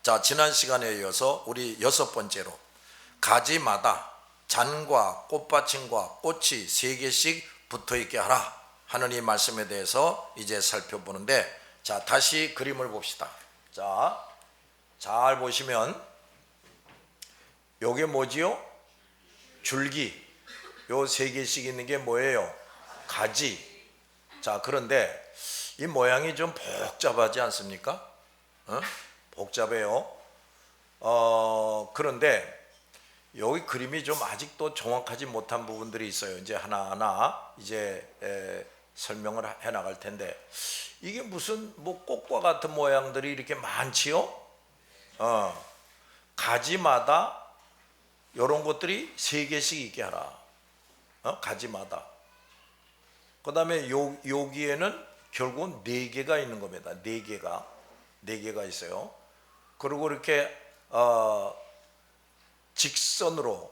자, 지난 시간에 이어서 우리 6번째로 가지마다 잔과 꽃받침과 꽃이 3개씩 붙어있게 하라 하는 이 말씀에 대해서 이제 살펴보는데, 자, 다시 그림을 봅시다. 자, 잘 보시면 요게 뭐지요? 줄기. 요 3개씩 있는 게 뭐예요? 가지. 자, 그런데 이 모양이 좀 복잡하지 않습니까? 복잡해요. 그런데 여기 그림이 좀 아직도 정확하지 못한 부분들이 있어요. 이제 하나하나 이제 설명을 해 나갈 텐데, 이게 무슨 뭐 꽃과 같은 모양들이 이렇게 많지요? 가지마다 이런 것들이 3개씩 있게 하라. 가지마다. 그 다음에 여기에는 결국은 4개가 있는 겁니다. 4개가 있어요. 그리고 이렇게 직선으로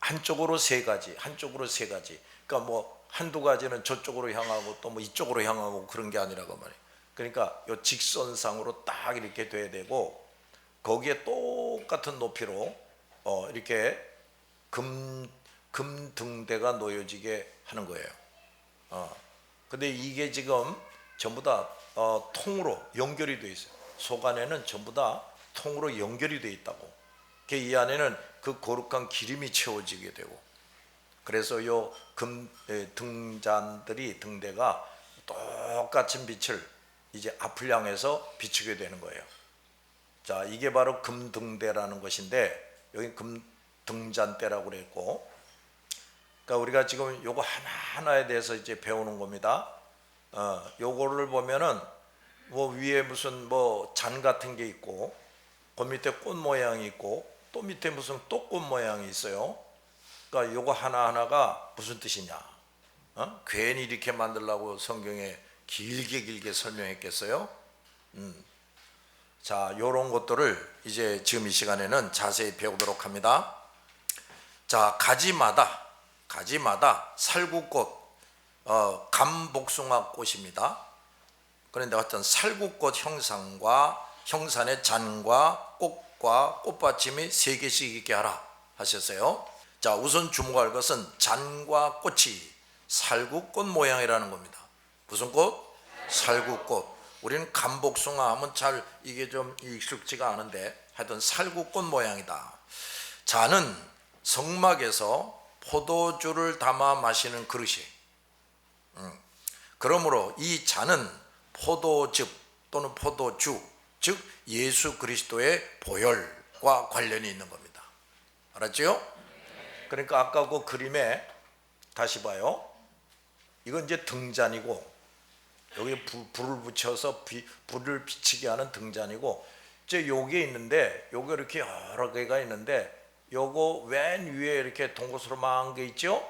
한쪽으로 3가지, 한쪽으로 3가지. 그러니까 뭐 한두 가지는 저쪽으로 향하고 또 뭐 이쪽으로 향하고 그런 게 아니라고 말이에요. 그러니까 요 직선상으로 딱 이렇게 돼야 되고, 거기에 똑같은 높이로 이렇게 금등대가 놓여지게 하는 거예요. 근데 이게 지금 전부 다 통으로 연결이 되어 있어요. 속 안에는 전부 다 통으로 연결이 되어 있다고. 이 안에는 그 거룩한 기름이 채워지게 되고, 그래서 요 등잔들이, 등대가 똑같은 빛을 이제 앞을 향해서 비추게 되는 거예요. 자, 이게 바로 금등대라는 것인데, 여기 금등잔대라고 그랬고, 그러니까 우리가 지금 요거 하나하나에 대해서 이제 배우는 겁니다. 요거를 보면은 뭐 위에 무슨 뭐 잔 같은 게 있고, 그 밑에 꽃 모양이 있고, 또 밑에 무슨 또 꽃 모양이 있어요. 그러니까 요거 하나하나가 무슨 뜻이냐? 괜히 이렇게 만들려고 성경에 길게 설명했겠어요? 자, 요런 것들을 이제 지금 이 시간에는 자세히 배우도록 합니다. 자, 가지마다 살구꽃, 감복숭아 꽃입니다. 그런데 어떤 살구꽃 형산의 잔과 꽃과 꽃받침이 3개씩 있게 하라 하셨어요. 자, 우선 주목할 것은 잔과 꽃이 살구꽃 모양이라는 겁니다. 무슨 꽃? 살구꽃. 우리는 감복숭아 하면 잘 이게 좀 익숙지가 않은데, 하여튼 살구꽃 모양이다. 잔은 성막에서 포도주를 담아 마시는 그릇이에요. 그러므로 이 잔은 포도즙 또는 포도주, 즉 예수 그리스도의 보혈과 관련이 있는 겁니다. 알았죠? 그러니까 아까 그 그림에 다시 봐요. 이건 이제 등잔이고, 여기 불을 붙여서 불을 비치게 하는 등잔이고, 이제 요게 있는데, 요게 이렇게 여러 개가 있는데, 요거 맨 위에 이렇게 동고스름한 게 있죠?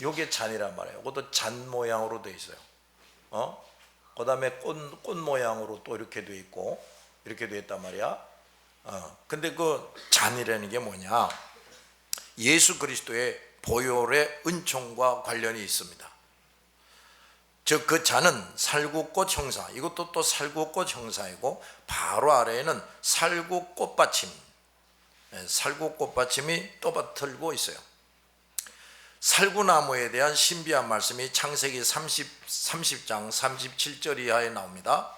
요게 잔이란 말이에요. 이것도 잔 모양으로 되어 있어요. 그 다음에 꽃 모양으로 또 이렇게 되어 있고, 이렇게 되어 있단 말이야. 근데 그 잔이라는 게 뭐냐? 예수 그리스도의 보혈의 은총과 관련이 있습니다. 즉 그 잔은 살구꽃 형사, 이것도 또 살구꽃 형사이고, 바로 아래에는 살구꽃받침, 살구꽃받침이 떠받들고 있어요. 살구나무에 대한 신비한 말씀이 창세기 30장 37절 이하에 나옵니다.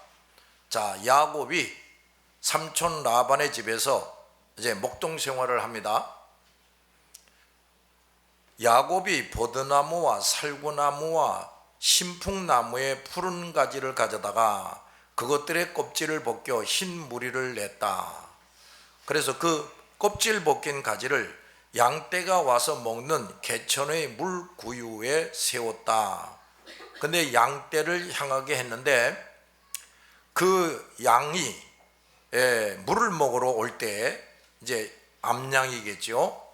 자, 야곱이 삼촌 라반의 집에서 이제 목동 생활을 합니다. 야곱이 버드나무와 살구나무와 신풍나무의 푸른 가지를 가져다가 그것들의 껍질을 벗겨 흰 무리를 냈다. 그래서 그 껍질 벗긴 가지를 양떼가 와서 먹는 개천의 물구유에 세웠다. 근데 양떼를 향하게 했는데, 그 양이 물을 먹으러 올 때 이제 암양이겠죠.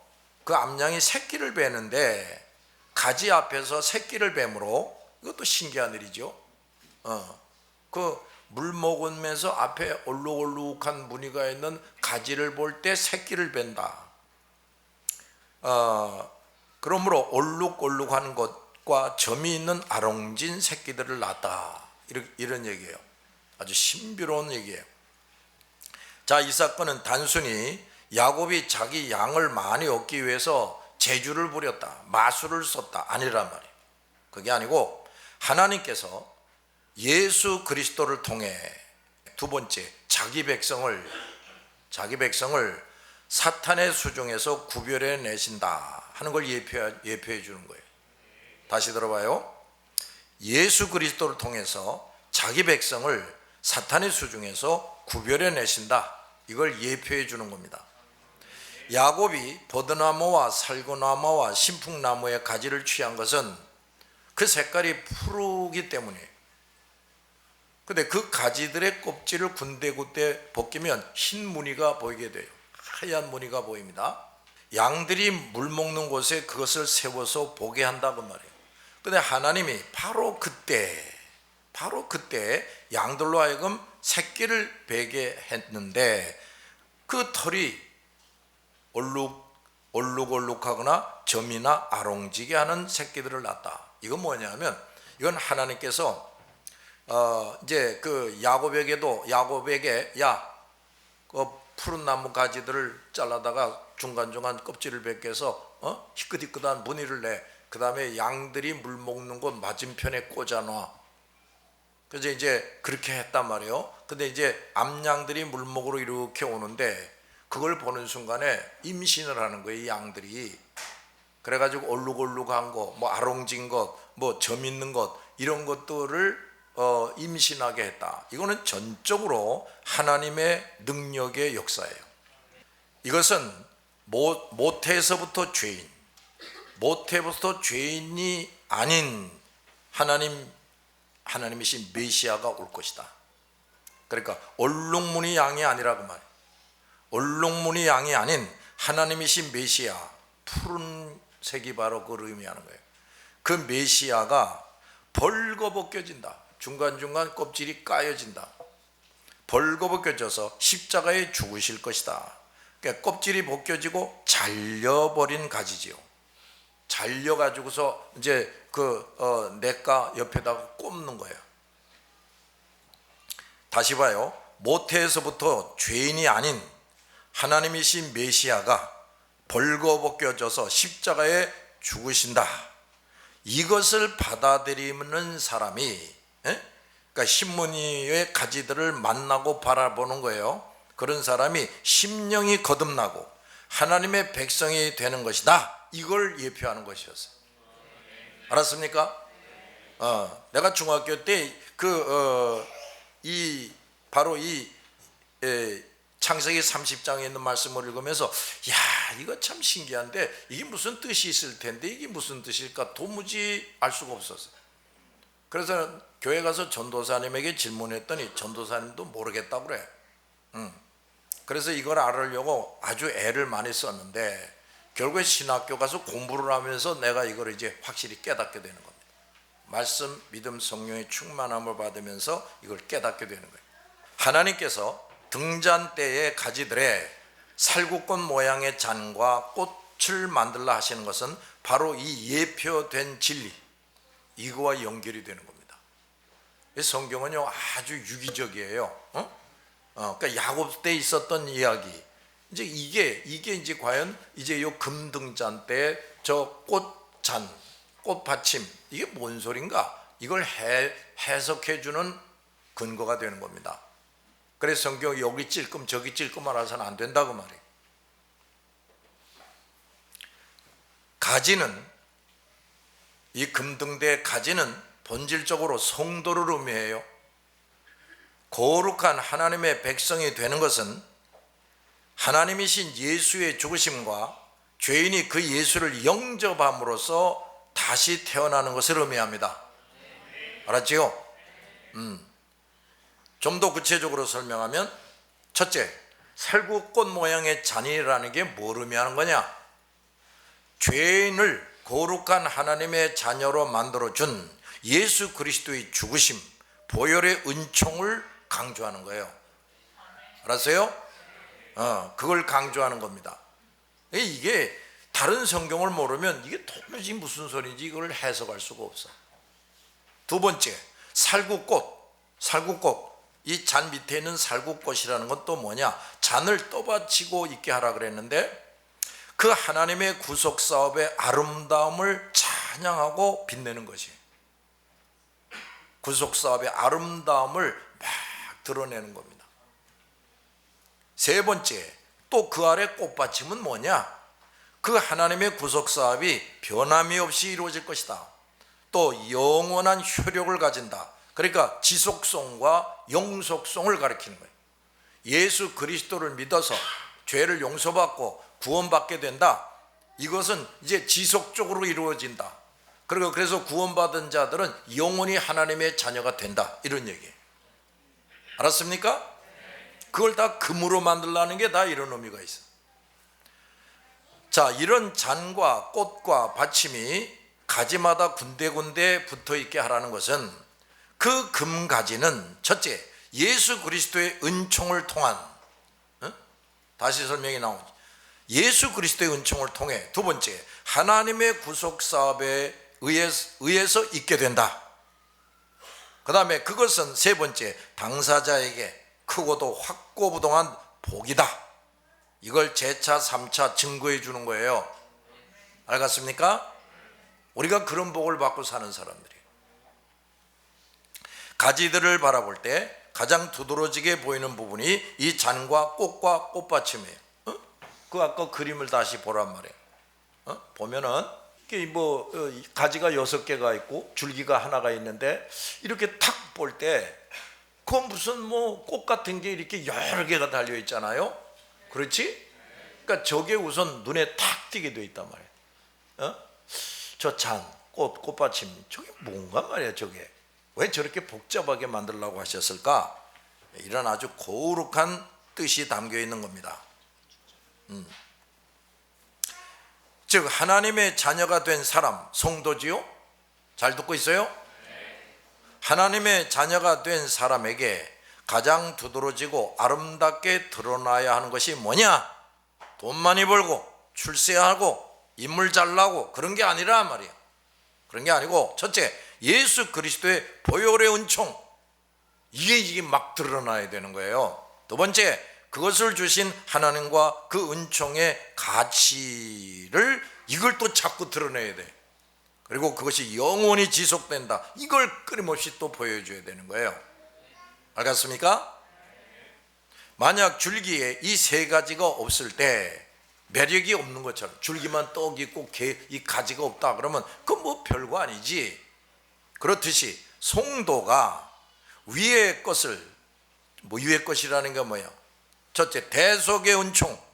그 암양이 새끼를 베는데, 가지 앞에서 새끼를 뱀으로, 이것도 신기한 일이죠. 그 물 먹으면서 앞에 얼룩얼룩한 무늬가 있는 가지를 볼 때 새끼를 벤다. 그러므로 얼룩얼룩한 것과 점이 있는 아롱진 새끼들을 낳았다. 이런 얘기예요. 아주 신비로운 얘기예요. 자, 이 사건은 단순히 야곱이 자기 양을 많이 얻기 위해서 재주를 부렸다, 마술을 썼다 아니란 말이에요. 그게 아니고 하나님께서 예수 그리스도를 통해 두 번째 자기 백성을 사탄의 수중에서 구별해 내신다 하는 걸 예표해 주는 거예요. 다시 들어봐요. 예수 그리스도를 통해서 자기 백성을 사탄의 수중에서 구별해 내신다, 이걸 예표해 주는 겁니다. 야곱이 버드나무와 살구나무와 신풍나무의 가지를 취한 것은 그 색깔이 푸르기 때문이에요. 근데 그 가지들의 껍질을 군데군데 벗기면 흰 무늬가 보이게 돼요. 하얀 무늬가 보입니다. 양들이 물 먹는 곳에 그것을 세워서 보게 한다고 말이에요. 근데 하나님이 바로 그때 양들로 하여금 새끼를 베게 했는데 그 털이 얼룩하거나 점이나 아롱지게 하는 새끼들을 낳았다. 이건 뭐냐면, 이건 하나님께서 이제 그 야곱에게 그 푸른 나무 가지들을 잘라다가 중간중간 껍질을 벗겨서 희끗희끗한 무늬를 내, 그 다음에 양들이 물 먹는 곳 맞은편에 꽂아놔. 그래서 이제 그렇게 했단 말이에요. 근데 이제 암양들이 물 먹으러 이렇게 오는데 그걸 보는 순간에 임신을 하는 거예요, 이 양들이. 그래가지고 얼룩얼룩한 거, 뭐 아롱진 것, 뭐 점 있는 것, 이런 것들을 임신하게 했다. 이거는 전적으로 하나님의 능력의 역사예요. 이것은 모태에서부터 죄인이 아닌 하나님이신 메시아가 올 것이다. 그러니까 얼룩무늬 양이 아니라고 말이에요. 얼룩무늬 양이 아닌 하나님이신 메시아, 푸른색이 바로 그걸 의미하는 거예요. 그 메시아가 벌거벗겨진다. 중간중간 껍질이 까여진다. 벌거벗겨져서 십자가에 죽으실 것이다. 그러니까 껍질이 벗겨지고 잘려버린 가지지요. 잘려가지고서 이제 그 냇가 옆에다가 꼽는 거예요. 다시 봐요. 모태에서부터 죄인이 아닌 하나님이신 메시아가 벌거벗겨져서 십자가에 죽으신다. 이것을 받아들이는 사람이, 그러니까 신무늬의 가지들을 만나고 바라보는 거예요. 그런 사람이 심령이 거듭나고 하나님의 백성이 되는 것이다. 이걸 예표하는 것이었어요. 알았습니까? 내가 중학교 때 바로 이 창세기 30장에 있는 말씀을 읽으면서, 야, 이거 참 신기한데 이게 무슨 뜻이 있을 텐데 이게 무슨 뜻일까 도무지 알 수가 없었어요. 그래서 교회 가서 전도사님에게 질문했더니 전도사님도 모르겠다고 그래. 그래서 이걸 알으려고 아주 애를 많이 썼는데 결국에 신학교 가서 공부를 하면서 내가 이걸 이제 확실히 깨닫게 되는 겁니다. 말씀, 믿음, 성령의 충만함을 받으면서 이걸 깨닫게 되는 거예요. 하나님께서 등잔대의 가지들에 살구꽃 모양의 잔과 꽃을 만들라 하시는 것은 바로 이 예표된 진리, 이거와 연결이 되는 겁니다. 성경은요 아주 유기적이에요. 그러니까 야곱 때 있었던 이야기, 이제 이게 이제 과연 이제 요 금등잔대 저 꽃잔, 꽃받침, 이게 뭔 소린가? 이걸 해석해 주는 근거가 되는 겁니다. 그래서 성경이 여기 찔끔 저기 찔끔 알아서는 안 된다고 말이에요. 가지는, 이 금등대 가지는 본질적으로 성도를 의미해요. 거룩한 하나님의 백성이 되는 것은 하나님이신 예수의 죽으심과 죄인이 그 예수를 영접함으로써 다시 태어나는 것을 의미합니다. 알았지요? 좀 더 구체적으로 설명하면, 첫째, 살구꽃 모양의 잔이라는 게 뭘 의미하는 거냐? 죄인을 거룩한 하나님의 자녀로 만들어준 예수 그리스도의 죽으심, 보혈의 은총을 강조하는 거예요. 알았어요? 그걸 강조하는 겁니다. 이게 다른 성경을 모르면 이게 도무지 무슨 소리인지 이걸 해석할 수가 없어. 두 번째, 살구꽃. 이 잔 밑에 있는 살구꽃이라는 건 또 뭐냐? 잔을 떠받치고 있게 하라 그랬는데 그 하나님의 구속 사업의 아름다움을 찬양하고 빛내는 것이, 구속 사업의 아름다움을 막 드러내는 겁니다. 세 번째, 또 그 아래 꽃받침은 뭐냐? 그 하나님의 구속 사업이 변함이 없이 이루어질 것이다. 또 영원한 효력을 가진다. 그러니까 지속성과 영속성을 가리키는 거예요. 예수 그리스도를 믿어서 죄를 용서받고 구원받게 된다. 이것은 이제 지속적으로 이루어진다. 그리고 그래서 구원받은 자들은 영원히 하나님의 자녀가 된다. 이런 얘기예요. 알았습니까? 그걸 다 금으로 만들라는 게 다 이런 의미가 있어. 자, 이런 잔과 꽃과 받침이 가지마다 군데군데 붙어 있게 하라는 것은 그 금가지는 첫째, 예수 그리스도의 은총을 통한, 다시 설명이 나오죠. 예수 그리스도의 은총을 통해. 두 번째, 하나님의 구속 사업에 의해서 있게 된다. 그 다음에 그것은 세 번째, 당사자에게 크고도 확고부동한 복이다. 이걸 제차 3차 증거해 주는 거예요. 알겠습니까? 우리가 그런 복을 받고 사는 사람들이에요. 가지들을 바라볼 때 가장 두드러지게 보이는 부분이 이 잔과 꽃과 꽃받침이에요. 그 아까 그림을 다시 보란 말이에요. 보면은 이게 뭐 가지가 6개가 있고 줄기가 하나가 있는데 이렇게 탁 볼 때 그건 무슨 뭐 꽃 같은 게 이렇게 여러 개가 달려 있잖아요. 그렇지? 그러니까 저게 우선 눈에 탁 띄게 돼 있단 말이에요. 저 잔, 꽃받침, 저게 뭔가 말이야. 저게 왜 저렇게 복잡하게 만들려고 하셨을까? 이런 아주 거룩한 뜻이 담겨 있는 겁니다. 즉 하나님의 자녀가 된 사람, 성도지요? 잘 듣고 있어요? 하나님의 자녀가 된 사람에게 가장 두드러지고 아름답게 드러나야 하는 것이 뭐냐? 돈 많이 벌고 출세하고 인물 잘나고 그런 게 아니라 말이야. 그런 게 아니고 첫째, 예수 그리스도의 보혈의 은총, 이게 막 드러나야 되는 거예요. 두 번째, 그것을 주신 하나님과 그 은총의 가치를 이걸 또 자꾸 드러내야 돼. 그리고 그것이 영원히 지속된다. 이걸 끊임없이 또 보여줘야 되는 거예요. 알겠습니까? 만약 줄기에 이 세 가지가 없을 때 매력이 없는 것처럼 줄기만 떡 있고 이 가지가 없다 그러면 그건 뭐 별거 아니지. 그렇듯이 성도가 위의 것을, 뭐 위의 것이라는 게 뭐예요? 첫째, 대속의 은총,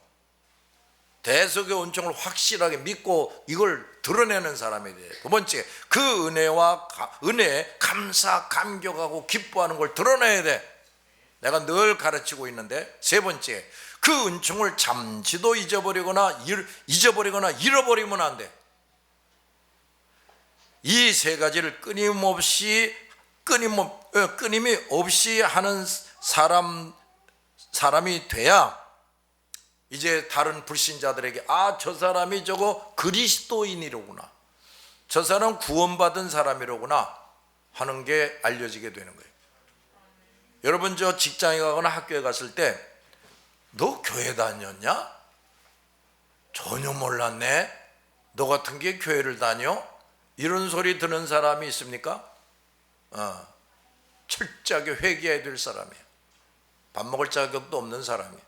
대속의 은총을 확실하게 믿고 이걸 드러내는 사람이 돼요. 두 번째, 그 은혜에 감사, 감격하고 기뻐하는 걸 드러내야 돼. 내가 늘 가르치고 있는데, 세 번째, 그 은총을 잠시도 잊어버리거나 잃어버리면 안 돼. 이 세 가지를 끊임이 없이 하는 사람이 돼야 이제 다른 불신자들에게 저 사람이 저거 그리스도인이로구나, 저 사람 구원받은 사람이로구나 하는 게 알려지게 되는 거예요. 여러분, 저 직장에 가거나 학교에 갔을 때 너 교회 다녔냐? 전혀 몰랐네. 너 같은 게 교회를 다녀? 이런 소리 듣는 사람이 있습니까? 철저하게 회개해야 될 사람이에요. 밥 먹을 자격도 없는 사람이에요.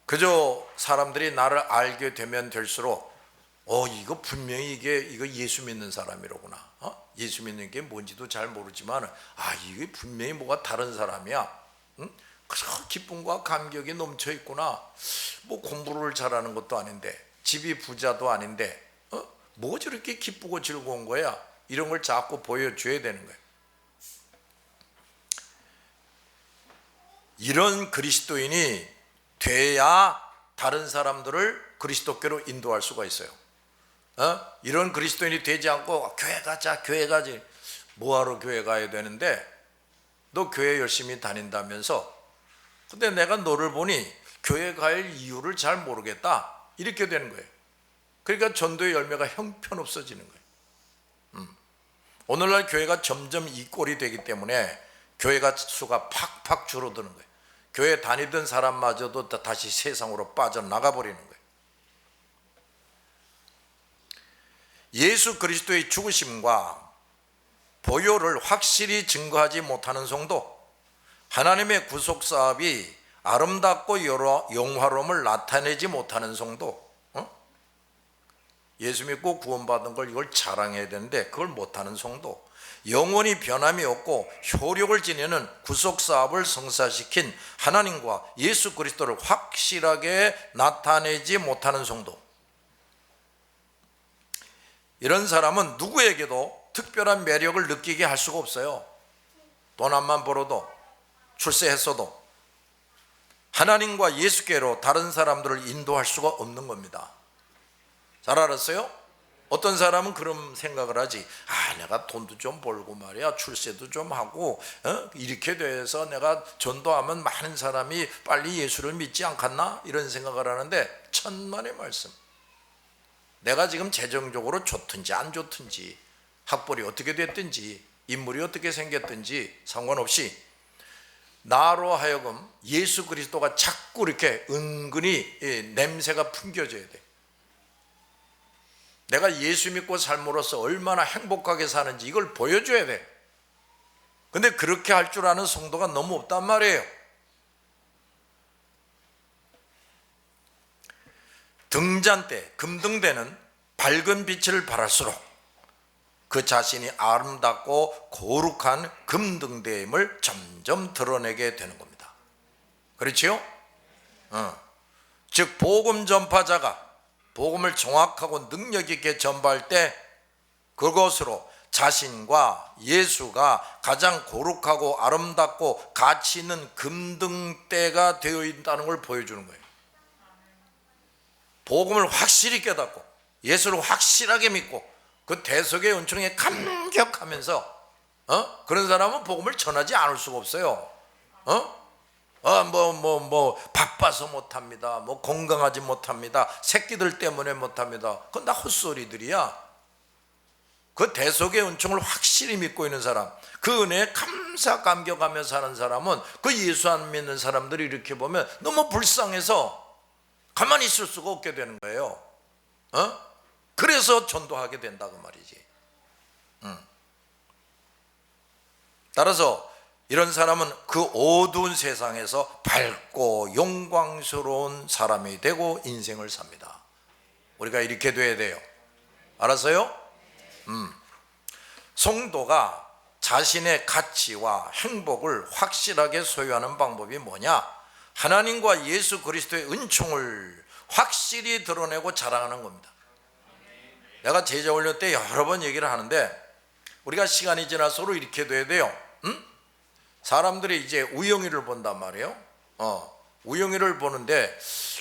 그저 사람들이 나를 알게 되면 될수록 이거 분명히 이거 예수 믿는 사람이로구나. 예수 믿는 게 뭔지도 잘 모르지만 이게 분명히 뭐가 다른 사람이야. 그저 기쁨과 감격이 넘쳐 있구나. 뭐 공부를 잘하는 것도 아닌데, 집이 부자도 아닌데 뭐 저렇게 기쁘고 즐거운 거야. 이런 걸 자꾸 보여줘야 되는 거예요. 이런 그리스도인이 돼야 다른 사람들을 그리스도께로 인도할 수가 있어요. 이런 그리스도인이 되지 않고 교회 가자, 교회 가지. 뭐하러 교회 가야 되는데 너 교회 열심히 다닌다면서, 근데 내가 너를 보니 교회 갈 이유를 잘 모르겠다, 이렇게 되는 거예요. 그러니까 전도의 열매가 형편없어지는 거예요. 오늘날 교회가 점점 이 꼴이 되기 때문에 교회가 수가 팍팍 줄어드는 거예요. 교회 다니던 사람마저도 다시 세상으로 빠져나가 버리는 거예요. 예수 그리스도의 죽으심과 보혈을 확실히 증거하지 못하는 성도, 하나님의 구속사업이 아름답고 영화로움을 나타내지 못하는 성도, 예수 믿고 구원받은 걸 이걸 자랑해야 되는데 그걸 못하는 성도, 영원히 변함이 없고 효력을 지니는 구속사업을 성사시킨 하나님과 예수 그리스도를 확실하게 나타내지 못하는 성도, 이런 사람은 누구에게도 특별한 매력을 느끼게 할 수가 없어요. 돈 한만 벌어도, 출세했어도 하나님과 예수께로 다른 사람들을 인도할 수가 없는 겁니다. 잘 알았어요? 어떤 사람은 그런 생각을 하지. 내가 돈도 좀 벌고 말이야, 출세도 좀 하고, 이렇게 돼서 내가 전도하면 많은 사람이 빨리 예수를 믿지 않겠나? 이런 생각을 하는데, 천만의 말씀, 내가 지금 재정적으로 좋든지 안 좋든지, 학벌이 어떻게 됐든지, 인물이 어떻게 생겼든지 상관없이 나로 하여금 예수 그리스도가 자꾸 이렇게 은근히 냄새가 풍겨져야 돼. 내가 예수 믿고 삶으로써 얼마나 행복하게 사는지 이걸 보여줘야 돼. 근데 그렇게 할 줄 아는 성도가 너무 없단 말이에요. 등잔대, 금등대는 밝은 빛을 발할수록 그 자신이 아름답고 거룩한 금등대임을 점점 드러내게 되는 겁니다. 그렇지요? 즉 복음 전파자가 복음을 정확하고 능력 있게 전파할 때 그것으로 자신과 예수가 가장 거룩하고 아름답고 가치 있는 금등대가 되어 있다는 걸 보여주는 거예요. 복음을 확실히 깨닫고 예수를 확실하게 믿고 그 대속의 은총에 감격하면서 그런 사람은 복음을 전하지 않을 수가 없어요. 바빠서 못합니다. 건강하지 못합니다. 새끼들 때문에 못합니다. 그건 다 헛소리들이야. 그 대속의 은총을 확실히 믿고 있는 사람, 그 은혜에 감사 감격하며 사는 사람은 그 예수 안 믿는 사람들이 이렇게 보면 너무 불쌍해서 가만히 있을 수가 없게 되는 거예요. 그래서 전도하게 된다고 말이지. 따라서 이런 사람은 그 어두운 세상에서 밝고 영광스러운 사람이 되고 인생을 삽니다. 우리가 이렇게 돼야 돼요. 알았어요? 성도가 자신의 가치와 행복을 확실하게 소유하는 방법이 뭐냐? 하나님과 예수 그리스도의 은총을 확실히 드러내고 자랑하는 겁니다. 내가 제자훈련 때 여러 번 얘기를 하는데 우리가 시간이 지날수록 이렇게 돼야 돼요. 사람들이 이제 우영이를 본단 말이에요. 우영이를 보는데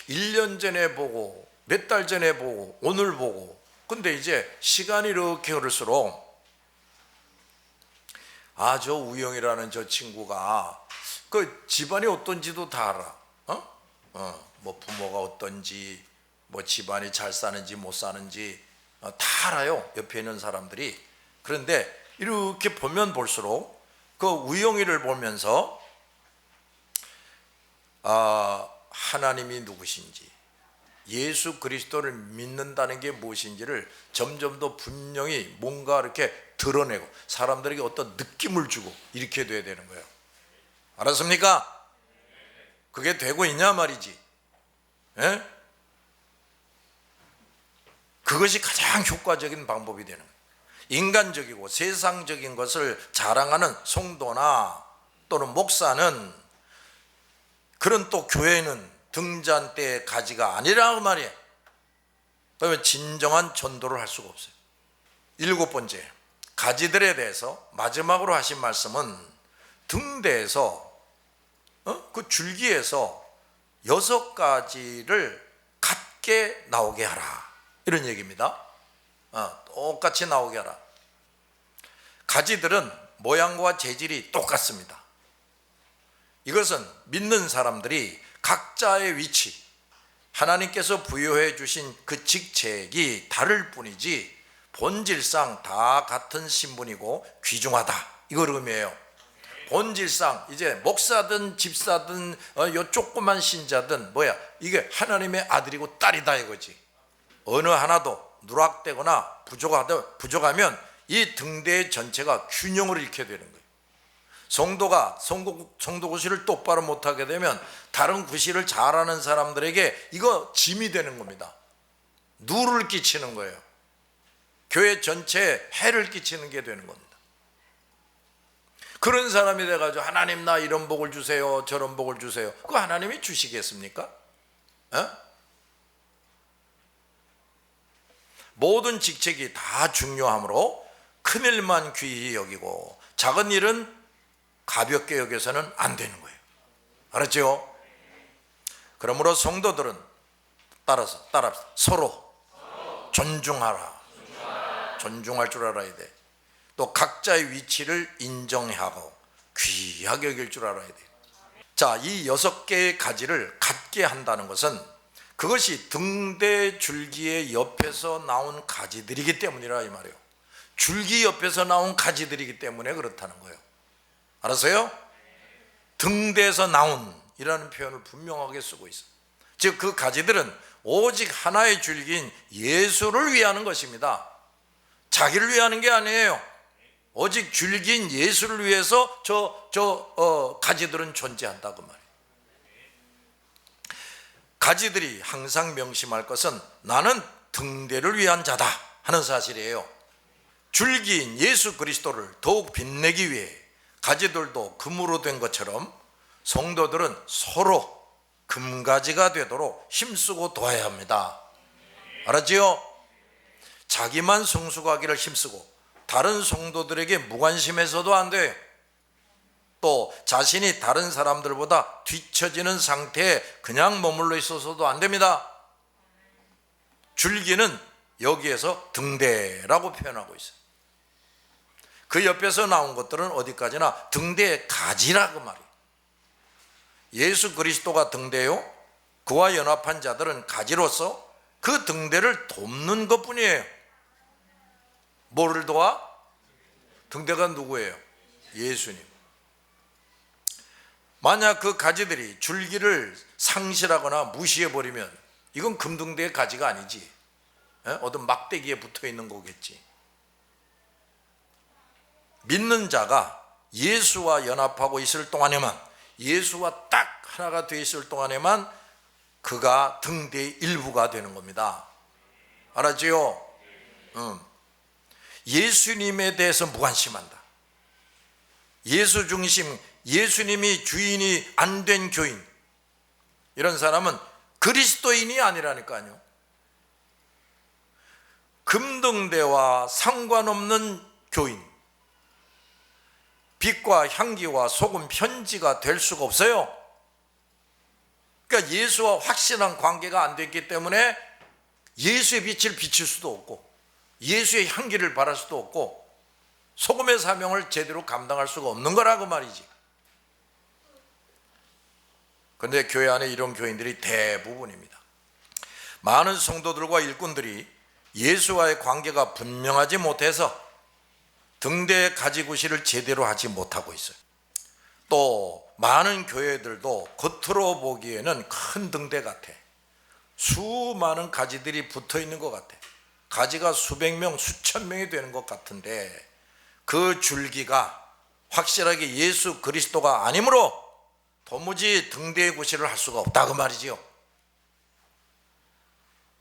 1년 전에 보고 몇 달 전에 보고 오늘 보고, 근데 이제 시간이 이렇게 흐를수록 저 우영이라는 저 친구가 그 집안이 어떤지도 다 알아. 부모가 어떤지, 집안이 잘 사는지 못 사는지 다 알아요, 옆에 있는 사람들이. 그런데 이렇게 보면 볼수록 그 우영이를 보면서 하나님이 누구신지, 예수 그리스도를 믿는다는 게 무엇인지를 점점 더 분명히 뭔가 이렇게 드러내고 사람들에게 어떤 느낌을 주고 이렇게 돼야 되는 거예요. 알았습니까? 그게 되고 있냐 말이지. 그것이 가장 효과적인 방법이 되는 거예요. 인간적이고 세상적인 것을 자랑하는 성도나 또는 목사는, 그런 또 교회는 등잔대의 가지가 아니라고 말이에요. 그러면 진정한 전도를 할 수가 없어요. 7번째, 가지들에 대해서 마지막으로 하신 말씀은 등대에서 그 줄기에서 6가지를 같게 나오게 하라, 이런 얘기입니다. 똑같이 나오게 하라. 가지들은 모양과 재질이 똑같습니다. 이것은 믿는 사람들이 각자의 위치, 하나님께서 부여해 주신 그 직책이 다를 뿐이지 본질상 다 같은 신분이고 귀중하다, 이걸 의미해요. 본질상 이제 목사든 집사든 요 조그만 신자든 뭐야, 이게 하나님의 아들이고 딸이다 이거지. 어느 하나도 누락되거나 부족하면 이 등대 전체가 균형을 잃게 되는 거예요. 성도가 성도 구실을 똑바로 못하게 되면 다른 구실을 잘하는 사람들에게 이거 짐이 되는 겁니다. 누를 끼치는 거예요. 교회 전체에 해를 끼치는 게 되는 겁니다. 그런 사람이 돼가지고 하나님 나 이런 복을 주세요, 저런 복을 주세요. 그거 하나님이 주시겠습니까? 모든 직책이 다 중요하므로 큰 일만 귀히 여기고 작은 일은 가볍게 여겨서는 안 되는 거예요. 알았죠? 그러므로 성도들은 따라서 서로 존중하라. 존중할 줄 알아야 돼. 또 각자의 위치를 인정하고 귀하게 여길 줄 알아야 돼. 자, 이 6개의 가지를 갖게 한다는 것은 그것이 등대 줄기의 옆에서 나온 가지들이기 때문이라 이 말이에요. 줄기 옆에서 나온 가지들이기 때문에 그렇다는 거예요. 알았어요? 등대에서 나온 이라는 표현을 분명하게 쓰고 있어요. 즉 그 가지들은 오직 하나의 줄기인 예수를 위하는 것입니다. 자기를 위하는 게 아니에요. 오직 줄기인 예수를 위해서 가지들은 존재한다고 말이에요. 가지들이 항상 명심할 것은 나는 등대를 위한 자다 하는 사실이에요. 줄기인 예수 그리스도를 더욱 빛내기 위해 가지들도 금으로 된 것처럼 성도들은 서로 금가지가 되도록 힘쓰고 도와야 합니다. 알았지요? 자기만 성숙하기를 힘쓰고 다른 성도들에게 무관심해서도 안 돼. 또 자신이 다른 사람들보다 뒤처지는 상태에 그냥 머물러 있어서도 안 됩니다. 줄기는 여기에서 등대라고 표현하고 있어요. 그 옆에서 나온 것들은 어디까지나 등대의 가지라고 말이에요. 예수 그리스도가 등대요, 그와 연합한 자들은 가지로서 그 등대를 돕는 것뿐이에요. 뭐를 도와? 등대가 누구예요? 예수님. 만약 그 가지들이 줄기를 상실하거나 무시해버리면 이건 금등대의 가지가 아니지, 어떤 막대기에 붙어있는 거겠지. 믿는 자가 예수와 연합하고 있을 동안에만, 예수와 딱 하나가 되어 있을 동안에만 그가 등대의 일부가 되는 겁니다. 알았지요? 예수님에 대해서 무관심한다. 예수 중심, 예수님이 주인이 안 된 교인, 이런 사람은 그리스도인이 아니라니까요. 금등대와 상관없는 교인, 빛과 향기와 소금 편지가 될 수가 없어요. 그러니까 예수와 확실한 관계가 안 됐기 때문에 예수의 빛을 비칠 수도 없고 예수의 향기를 발할 수도 없고 소금의 사명을 제대로 감당할 수가 없는 거라고 말이지. 그런데 교회 안에 이런 교인들이 대부분입니다. 많은 성도들과 일꾼들이 예수와의 관계가 분명하지 못해서 등대의 가지구실을 제대로 하지 못하고 있어요. 또 많은 교회들도 겉으로 보기에는 큰 등대 같아. 수많은 가지들이 붙어 있는 것 같아. 가지가 수백 명, 수천 명이 되는 것 같은데 그 줄기가 확실하게 예수 그리스도가 아니므로 도무지 등대의 구실을 할 수가 없다 그 말이지요.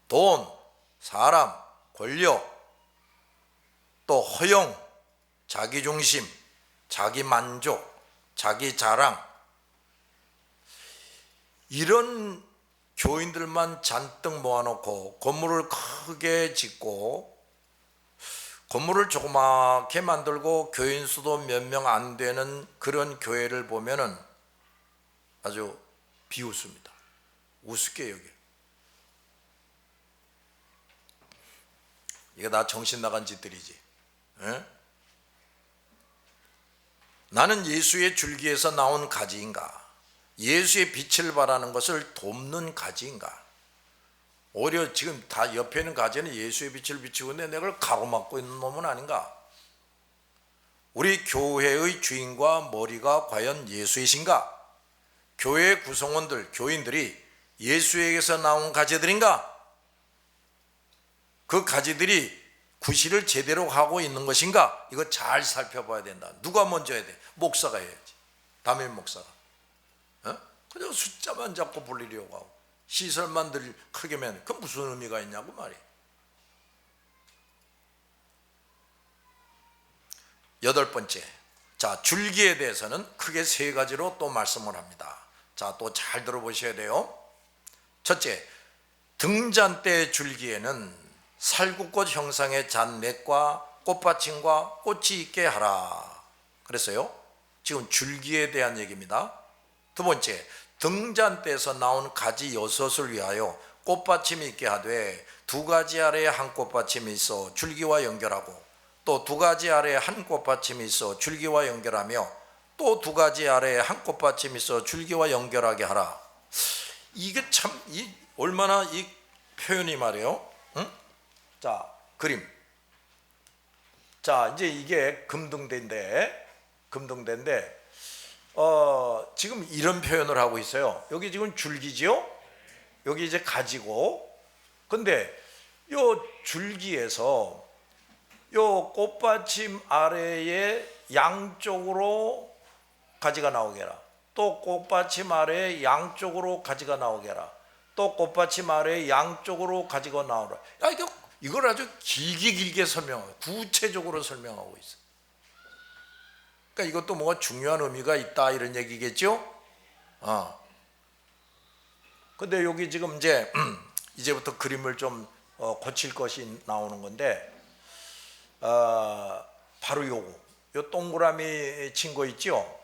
돈, 사람, 권력, 또 허용, 자기중심, 자기만족, 자기 자랑, 이런 교인들만 잔뜩 모아놓고 건물을 크게 짓고 건물을 조그맣게 만들고 교인 수도 몇 명 안 되는 그런 교회를 보면은 아주 비웃습니다. 우습게 여겨요. 이게 다 정신 나간 짓들이지. 에? 나는 예수의 줄기에서 나온 가지인가? 예수의 빛을 발하는 것을 돕는 가지인가? 오히려 지금 다 옆에 있는 가지는 예수의 빛을 비추고 있는데 내가 가로막고 있는 놈은 아닌가? 우리 교회의 주인과 머리가 과연 예수이신가? 교회 구성원들, 교인들이 예수에게서 나온 가지들인가? 그 가지들이 구실을 제대로 하고 있는 것인가? 이거 잘 살펴봐야 된다. 누가 먼저 해야 돼? 목사가 해야지. 담임 목사가. 그냥 숫자만 잡고 불리려고 하고 시설만 늘 크게 매는 그 무슨 의미가 있냐고 말이에요. 8번째, 자, 줄기에 대해서는 크게 3가지로 또 말씀을 합니다. 자, 또 잘 들어보셔야 돼요. 첫째, 등잔대 줄기에는 살구꽃 형상의 잔넷과 꽃받침과 꽃이 있게 하라 그랬어요. 지금 줄기에 대한 얘기입니다. 두 번째, 등잔대에서 나온 가지 6을 위하여 꽃받침이 있게 하되 2가지 아래에 한 꽃받침이 있어 줄기와 연결하고 또 2가지 아래에 한 꽃받침이 있어 줄기와 연결하며 또 2가지 아래에 한 꽃받침이 있어 줄기와 연결하게 하라. 이게 참 얼마나 이 표현이 말이에요. 응? 자, 그림. 자, 이제 이게 금등대인데 지금 이런 표현을 하고 있어요. 여기 지금 줄기지요? 여기 이제 가지고. 근데 요 줄기에서 요 꽃받침 아래에 양쪽으로 가지가 나오게 해라. 또 꽃받침 아래에 양쪽으로 가지가 나오게 해라. 또 꽃받침 아래에 양쪽으로 가지가 나오라. 야, 이걸 아주 길게 설명하고 구체적으로 설명하고 있어요. 그러니까 이것도 뭐가 중요한 의미가 있다 이런 얘기겠죠? 근데 여기 지금 이제부터 그림을 좀 고칠 것이 나오는 건데, 바로 요 동그라미 친 거 있죠?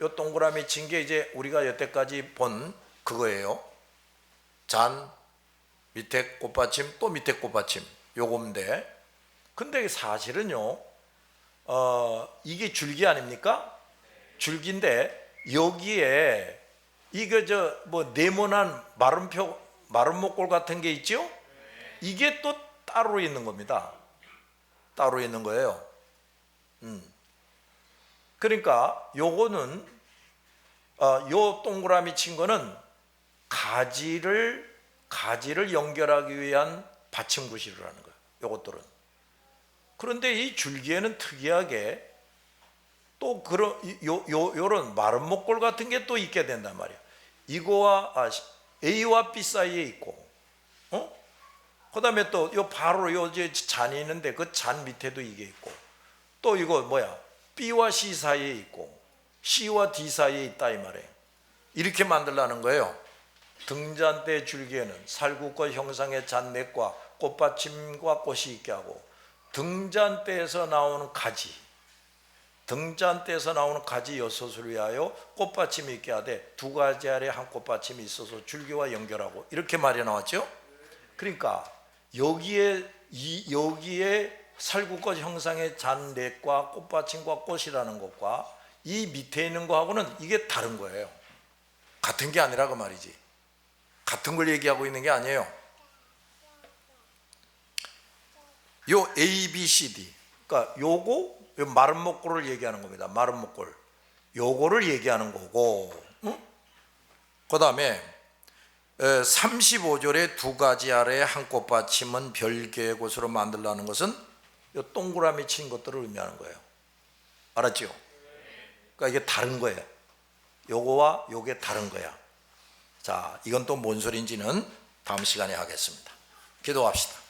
요 동그라미 친 게 이제 우리가 여태까지 본 그거예요. 잔, 밑에 꽃받침, 또 밑에 꽃받침, 요건데, 근데 사실은요, 이게 줄기 아닙니까? 줄기인데 여기에 이거 네모난 마른 목골 같은 게 있죠? 이게 또 따로 있는 겁니다. 따로 있는 거예요. 그러니까 요거는 요 동그라미 친 거는 가지를 연결하기 위한 받침 구실을 하는 거예요. 요것들은. 그런데 이 줄기에는 특이하게 또 요런 마른 목골 같은 게 또 있게 된단 말이야. 이거와 A와 B 사이에 있고, 그다음에 또 바로 요 잔이 있는데 그 잔 밑에도 이게 있고, 또 이거 B와 C 사이에 있고 C와 D 사이에 있다 이 말이에요. 이렇게 만들라는 거예요. 등잔대 줄기에는 살구꽃 형상의 잔넷과 꽃받침과 꽃이 있게 하고, 등잔대에서 나오는 가지 6을 위하여 꽃받침이 있게 하되 2가지 아래 한 꽃받침이 있어서 줄기와 연결하고, 이렇게 말이 나왔죠. 그러니까 여기에 살구꽃 형상의 잔넷과 꽃받침과 꽃이라는 것과 이 밑에 있는 거하고는 이게 다른 거예요. 같은 게 아니라 그 말이지. 같은 걸 얘기하고 있는 게 아니에요. 요 A, B, C, D, 그러니까 요 마른 목골을 얘기하는 겁니다. 마른 목골, 요거를 얘기하는 거고, 그 다음에 35절에 2가지 아래에 한 꽃받침은 별개의 곳으로 만들라는 것은 요 동그라미 친 것들을 의미하는 거예요. 알았죠? 그러니까 이게 다른 거예요. 요거와 요게 다른 거야. 자, 이건 또 뭔 소리인지는 다음 시간에 하겠습니다. 기도합시다.